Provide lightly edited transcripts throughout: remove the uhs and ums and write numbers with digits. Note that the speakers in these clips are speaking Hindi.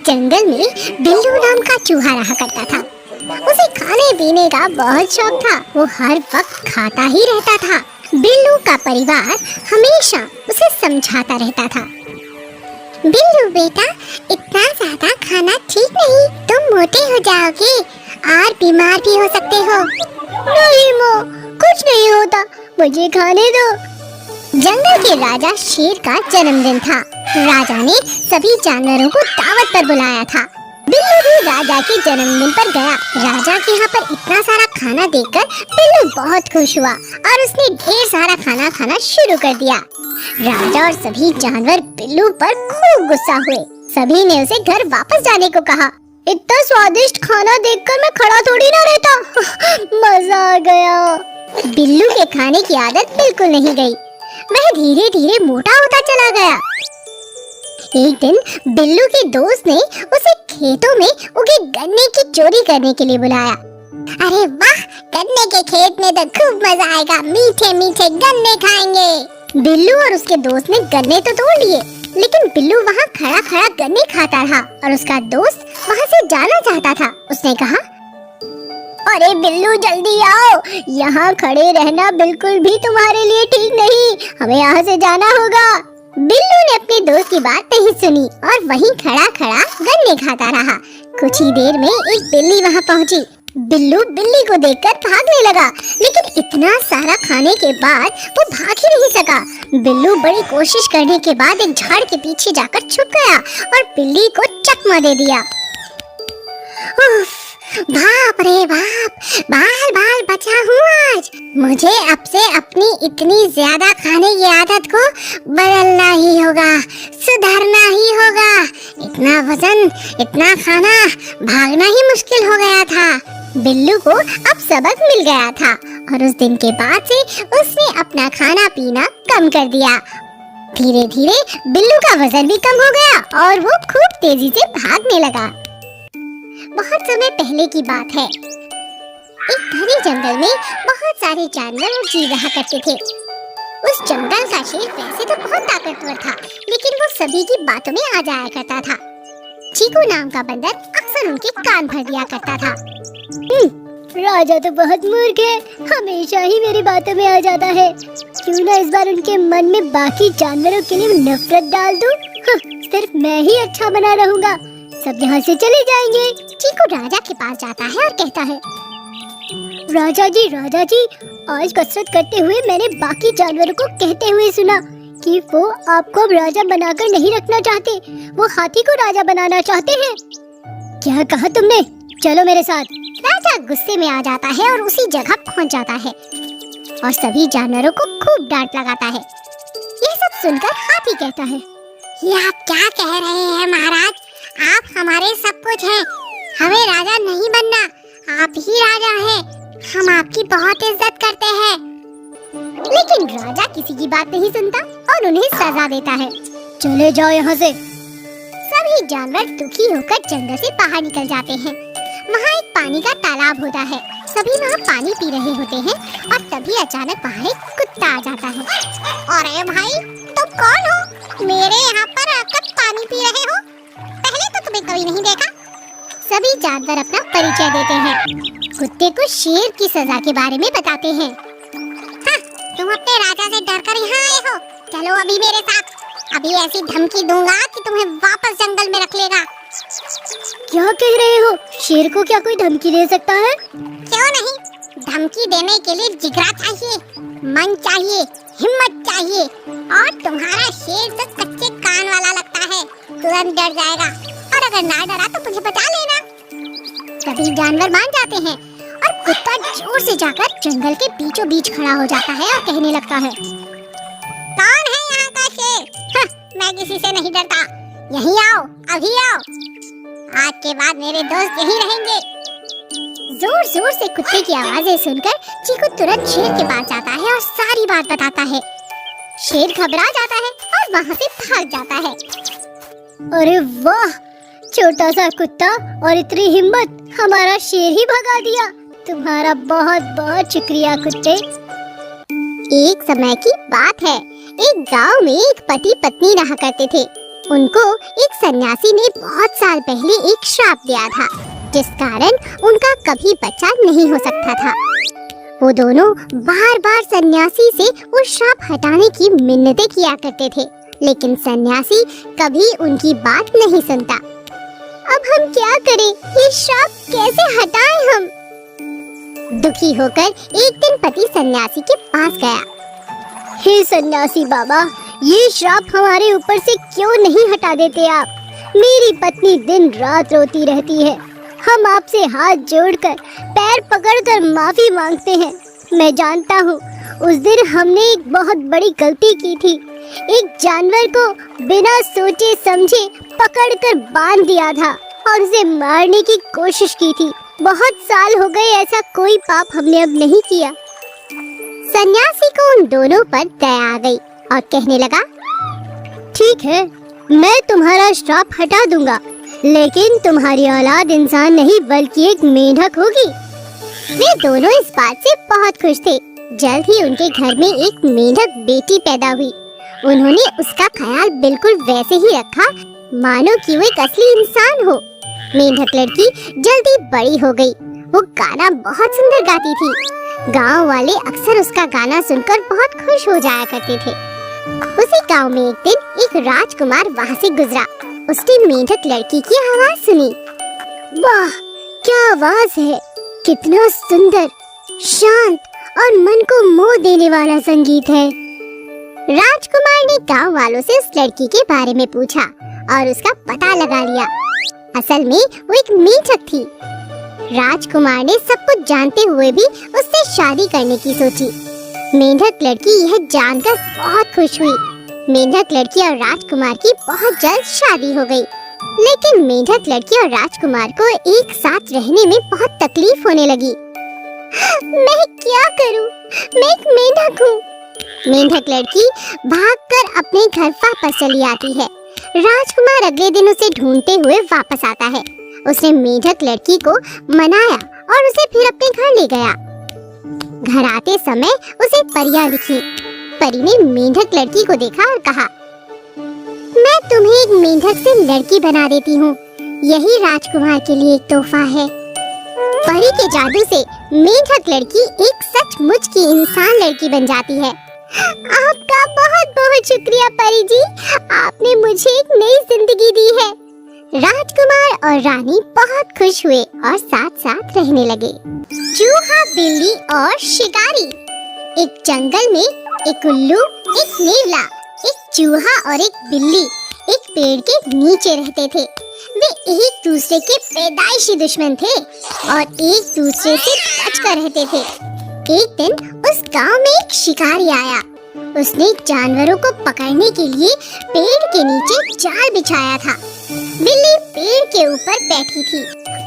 जंगल में बिल्लू नाम का चूहा रहा करता था। उसे खाने पीने का बहुत शौक था। वो हर वक्त खाता ही रहता था। बिल्लू का परिवार हमेशा उसे समझाता रहता था, बिल्लू बेटा, इतना ज्यादा खाना ठीक नहीं, तुम मोटे हो जाओगे और बीमार भी हो सकते हो। नहीं माँ, कुछ नहीं होता, मुझे खाने दो। जंगल के राजा शेर का जन्मदिन था। राजा ने सभी जानवरों को दावत पर बुलाया था। बिल्लू भी राजा के जन्मदिन पर गया। राजा के यहाँ पर इतना सारा खाना देखकर बिल्लू बहुत खुश हुआ और उसने ढेर सारा खाना खाना शुरू कर दिया। राजा और सभी जानवर बिल्लू पर खूब गुस्सा हुए। सभी ने उसे घर वापस जाने को कहा। इतना स्वादिष्ट खाना देखकर मैं खड़ा थोड़ी ना रहता। मजा आ गया। बिल्लू के खाने की आदत बिल्कुल नहीं गई। वह धीरे धीरे मोटा होता चला गया। एक दिन बिल्लू के दोस्त ने उसे खेतों में उगे गन्ने की चोरी करने के लिए बुलाया। अरे वाह, गन्ने के खेत में तो खूब मजा आएगा, मीठे मीठे गन्ने खाएंगे। बिल्लू और उसके दोस्त ने गन्ने तो तोड़ लिए, लेकिन बिल्लू वहाँ खड़ा खड़ा गन्ने खाता रहा और उसका दोस्त वहाँ से जाना चाहता था। उसने कहा, अरे बिल्लू जल्दी आओ, यहाँ खड़े रहना बिल्कुल भी तुम्हारे लिए ठीक नहीं, हमें यहाँ से जाना होगा। बिल्लू ने अपने दोस्त की बात नहीं सुनी और वहीं खड़ा खड़ा गन्ने खाता रहा। कुछ ही देर में एक बिल्ली वहाँ पहुँची। बिल्लू बिल्ली को देखकर भागने लगा, लेकिन इतना सारा खाने के बाद वो भाग ही नहीं सका। बिल्लू बड़ी कोशिश करने के बाद एक झाड़ के पीछे जाकर छुप गया और बिल्ली को चकमा दे दिया। उफ, बाप रे बाप, बाल बाल बचा हूँ आज। मुझे अब से अपनी इतनी ज्यादा खाने की आदत को बदलना ही होगा, सुधारना ही होगा। इतना वजन, इतना खाना, भागना ही मुश्किल हो गया था। बिल्लू को अब सबक मिल गया था और उस दिन के बाद से उसने अपना खाना पीना कम कर दिया। धीरे धीरे बिल्लू का वजन भी कम हो गया और वो खूब तेजी से भागने लगा। बहुत समय पहले की बात है। एक घने जंगल में बहुत सारे जानवर और जीव रहा करते थे। उस जंगल का शेर वैसे तो बहुत ताकतवर था, लेकिन वो सभी की बातों में आ जाया करता था। चीकू नाम का बंदर अक्सर उनके कान भर दिया करता था। राजा तो बहुत मूर्ख है, हमेशा ही मेरी बातों में आ जाता है। क्यों ना इस बार उनके मन में बाकी जानवरों के लिए नफरत डाल दूं। सिर्फ मैं ही अच्छा बना रहूंगा, सब यहाँ से चले जाएंगे। चीकू राजा के पास जाता है और कहता है, राजा जी, आज कसरत करते हुए मैंने बाकी जानवरों को कहते हुए सुना कि वो आपको अब राजा बनाकर नहीं रखना चाहते, वो हाथी को राजा बनाना चाहते हैं। क्या कहा तुमने? चलो मेरे साथ। राजा गुस्से में आ जाता है और उसी जगह पहुंच जाता है और सभी जानवरों को खूब डांट लगाता है। यह सब सुनकर हाथी कहता है, ये आप क्या कह रहे हैं महाराज? आप हमारे सब कुछ हैं, हमें राजा नहीं बनना, आप ही राजा हैं, हम आपकी बहुत इज्जत करते हैं। लेकिन राजा किसी की बात नहीं सुनता और उन्हें सजा देता है। चले जाओ यहाँ से। सभी जानवर दुखी होकर जंगल से बाहर निकल जाते हैं। वहाँ एक पानी का तालाब होता है। सभी वहाँ पानी पी रहे होते हैं और तभी अचानक वहाँ एक कुत्ता आ जाता है। अरे भाई, तुम कौन हो? मेरे यहाँ पर आकर पानी पी रहे हो? पहले तो तुम्हें कभी नहीं देखा। सभी जानवर अपना परिचय देते हैं। कुत्ते को शेर की सजा के बारे में बताते हैं। हाँ, तुम अपने राजा से डरकर यहाँ आए हो। चलो अभी मेरे साथ, अभी ऐसी धमकी दूंगा कि तुम्हें वापस जंगल में रख लेगा। क्या कह रहे हो? शेर को क्या कोई धमकी दे सकता है? क्यों नहीं, धमकी देने के लिए जिगरा चाहिए, मन चाहिए, हिम्मत चाहिए। और तुम्हारा शेर तो कच्चे कान वाला लगता है, तुरंत डर जाएगा। और अगर ना डरा तो मुझे बचा लेना। सभी जानवर मान जाते हैं और कुत्ता जोर से जाकर जंगल के बीचों बीच खड़ा हो जाता है और कहने लगता है, कौन है यहाँ का शेर? हाँ, मैं किसी से नहीं डरता। यहीं आओ, अभी आओ। आज के बाद मेरे दोस्त यहीं रहेंगे। जोर जोर से कुत्ते की आवाजें सुनकर चीकू तुरंत शेर के पास जाता है और सारी बात बताता है। शेर घबरा जाता है और वहाँ से भाग जाता है। अरे वाह, छोटा सा कुत्ता और इतनी हिम्मत, हमारा शेर ही भगा दिया। तुम्हारा बहुत बहुत शुक्रिया कुत्ते। एक समय की बात है। एक गांव में एक पति पत्नी रहा करते थे। उनको एक सन्यासी ने बहुत साल पहले एक श्राप दिया था, जिस कारण उनका कभी बच्चा नहीं हो सकता था। वो दोनों बार बार सन्यासी से वो श्राप हटाने की मिन्नतें किया करते थे, लेकिन सन्यासी कभी उनकी बात नहीं सुनता। अब हम क्या करें? ये श्राप कैसे हटाएं हम? दुखी होकर एक दिन पति सन्यासी के पास गया। हे सन्यासी बाबा, ये श्राप हमारे ऊपर से क्यों नहीं हटा देते आप? मेरी पत्नी दिन रात रोती रहती है। हम आपसे हाथ जोड़कर पैर पकड़कर माफी मांगते हैं। मैं जानता हूँ उस दिन हमने एक बहुत बड़ी गलती की थी। एक जानवर को बिना सोचे समझे पकड़कर बांध दिया था और उसे मारने की कोशिश की थी। बहुत साल हो गए, ऐसा कोई पाप हमने अब नहीं किया। सन्यासी को उन दोनों पर दया आ गई और कहने लगा, ठीक है, मैं तुम्हारा श्राप हटा दूंगा, लेकिन तुम्हारी औलाद इंसान नहीं बल्कि एक मेंढक होगी। वे दोनों इस बात से बहुत खुश थे। जल्द ही उनके घर में एक मेंढक बेटी पैदा हुई। उन्होंने उसका ख्याल बिल्कुल वैसे ही रखा मानो कि वो एक असली इंसान हो। मेंढक लड़की जल्दी बड़ी हो गई। वो गाना बहुत सुंदर गाती थी। गांव वाले अक्सर उसका गाना सुनकर बहुत खुश हो जाया करते थे। उसी गांव में एक दिन एक राजकुमार वहां से गुजरा। उसने मेंढक लड़की की आवाज सुनी। वाह, क्या आवाज है! कितना सुंदर, शांत और मन को मोह देने वाला संगीत है। राजकुमार ने गांव वालों से उस लड़की के बारे में पूछा और उसका पता लगा लिया। असल में वो एक मेंढक थी। राजकुमार ने सब कुछ जानते हुए भी उससे शादी करने की सोची। मेंढक लड़की यह जानकर बहुत खुश हुई। मेंढक लड़की और राजकुमार की बहुत जल्द शादी हो गई। लेकिन मेंढक लड़की और राजकुमार को एक साथ रहने में बहुत तकलीफ होने लगी। मैं क्या करूं? मैं एक मेंढक हूँ। मेंढक लड़की भागकर अपने घर वापस चली आती है। राजकुमार अगले दिन उसे ढूंढते हुए वापस आता है। उसने मेंढक लड़की को मनाया और उसे फिर अपने घर ले गया। घर आते समय उसे परियां दिखी। परी ने मेंढक लड़की को देखा और कहा, मैं तुम्हें एक मेंढक से लड़की बना देती हूँ। यही राजकुमार के लिए एक तोहफा है। परी के जादू से मेंढक लड़की एक सचमुच की इंसान लड़की बन जाती है। आपका बहुत बहुत शुक्रिया परी जी, आपने मुझे एक नई जिंदगी दी है। राजकुमार और रानी बहुत खुश हुए और साथ साथ रहने लगे। चूहा, बिल्ली और शिकारी। एक जंगल में एक उल्लू, एक नेवला, एक चूहा और एक बिल्ली एक पेड़ के नीचे रहते थे। वे एक दूसरे के पैदाइशी दुश्मन थे और एक दूसरे से बचकर रहते थे। एक दिन उस गांव में एक शिकारी आया। उसने जानवरों को पकड़ने के लिए पेड़ के नीचे जाल बिछाया था। बिल्ली पेड़ के ऊपर बैठी थी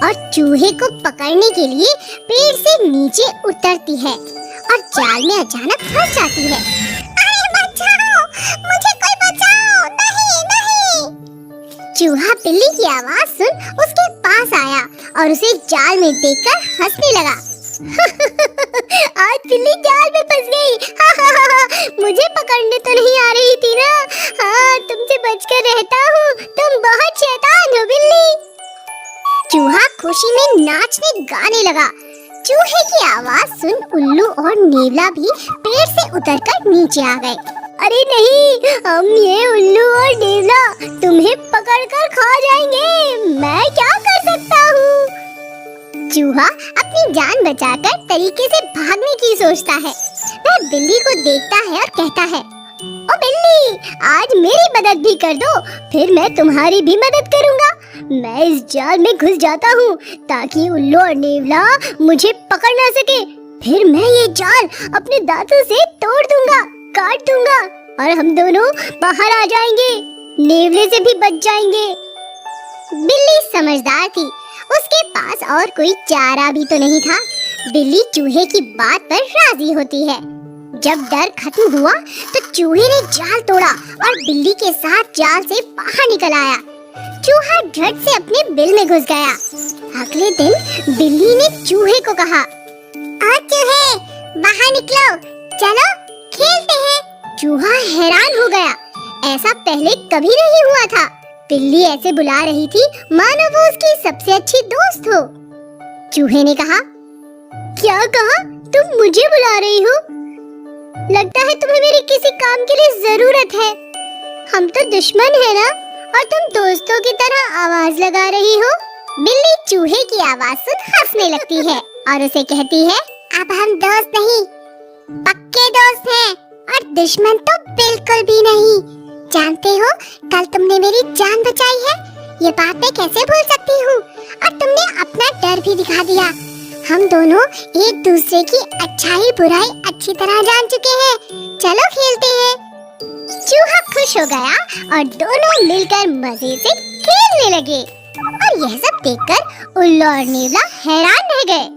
और चूहे को पकड़ने के लिए पेड़ से नीचे उतरती है और जाल में अचानक फंस जाती है। अरे बचाओ, मुझे कोई बचाओ! नहीं नहीं! चूहा बिल्ली की आवाज सुन उसके पास आया और उसे जाल में देखकर हंसने लगा। आज बिल्ली जाल में फंस गई। मुझे पकड़ने तो नहीं आ रही थी ना। हाँ, तुमसे बचकर रहता हूँ। तुम बहुत शैतान हो बिल्ली। चूहा खुशी में नाचने गाने लगा। चूहे की आवाज सुन उल्लू और नेवला भी पेड़ से उतरकर नीचे आ गए। अरे नहीं, हम ये उल्लू और नेवला तुम्हें पकड़कर खा जाएंगे। मैं क्या कर सकता हूँ? चूहा अपनी जान बचाकर तरीके से भागने की सोचता है। वह बिल्ली को देखता है और कहता है, ओ बिल्ली, आज मेरी मदद भी कर दो, फिर मैं तुम्हारी भी मदद करूँगा। मैं इस जाल में घुस जाता हूँ ताकि उल्लू और नेवला मुझे पकड़ ना सके। फिर मैं ये जाल अपने दांतों से तोड़ दूंगा, काट दूंगा और हम दोनों बाहर आ जाएंगे। नेवले से भी बच जाएंगे। बिल्ली समझदार थी। उसके पास और कोई चारा भी तो नहीं था। बिल्ली चूहे की बात पर राजी होती है। जब डर खत्म हुआ तो चूहे ने जाल तोड़ा और बिल्ली के साथ जाल से बाहर निकल आया। चूहा झट से अपने बिल में घुस गया। अगले दिन बिल्ली ने चूहे को कहा, आ चूहे, बाहर निकलो, चलो खेलते हैं। चूहा हैरान हो गया। ऐसा पहले कभी नहीं हुआ था। बिल्ली ऐसे बुला रही थी मानो वो उसकी सबसे अच्छी दोस्त हो। चूहे ने कहा, क्या कहा? तुम मुझे बुला रही हो? लगता है तुम्हें मेरे किसी काम के लिए जरूरत है। हम तो दुश्मन है ना, और तुम दोस्तों की तरह आवाज लगा रही हो। बिल्ली चूहे की आवाज सुन हंसने लगती है और उसे कहती है, अब हम दोस्त नहीं, पक्के दोस्त हैं, और दुश्मन तो बिल्कुल भी नहीं। जानते हो, कल तुमने मेरी जान बचाई है, ये बात मैं कैसे भूल सकती हूँ। और तुमने अपना डर भी दिखा दिया। हम दोनों एक दूसरे की अच्छाई बुराई अच्छी तरह जान चुके हैं। चलो खेलते हैं। चूहा खुश हो गया और दोनों मिलकर मजे से खेलने लगे। और यह सब देखकर उल्लू और नीला हैरान रह गए।